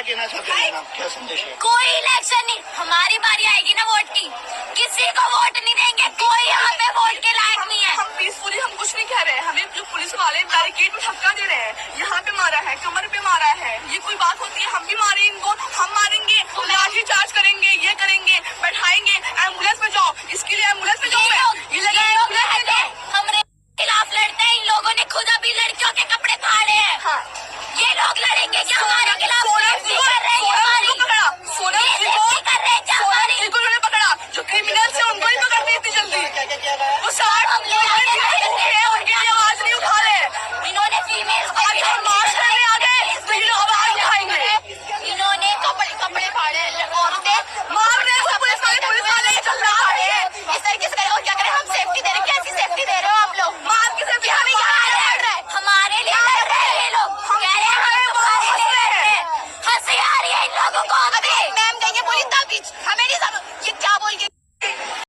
कहना चाहते हैं आप, क्या संदेश है? कोई इलेक्शन नहीं, हमारी बारी आएगी ना वोट की, किसी को वोट नहीं देंगे, कोई यहाँ पे वोट के लायक नहीं है। हम पीसफुली हम कुछ नहीं कह रहे हैं, हमें जो पुलिस वाले बैरिकेड में धक्का दे रहे हैं, यहाँ पे मारा है, कमर पे मारा है, ये कोई बात होती है? हम भी मारे इनको, हम मारेंगे, लाठी चार्ज करेंगे, ये करेंगे, बैठाएंगे, एम्बुलेंस में जाओ, इसके लिए एम्बुलेंस में जाओ, ये लगे एम्बुलेंस में जाओ। हमरे खिलाफ लड़ते हैं, इन लोगों ने खुद अभी लड़कियों के कपड़े फाड़े हैं। हाँ, ये लोग लड़ेंगे क्या हमारे खिलाफ? पकड़ा जो क्रिमिनल्स है उनको ही पकड़ते इतनी जल्दी। वो 60 उनकी आवाज नहीं उठा रहे। इन्होंने फीमेल मार्च करने आ गए तो ये आवाज उठाएंगे। इन्होंने कपड़े फाड़े, औरतें मार रहे हैं, पुलिस वाले चल रहा है। इस तरीके से और क्या करें? हम सेफ्टी दे रहे हैं, कैसी सेफ्टी दे रहे हो आप लोग? मार के सिर्फ हमें यहाँ लड़ रहे हैं, हमारे लिए लड़ रहे हैं ये लोग, कह रहे हैं हंसी आ रही है इन लोगों को।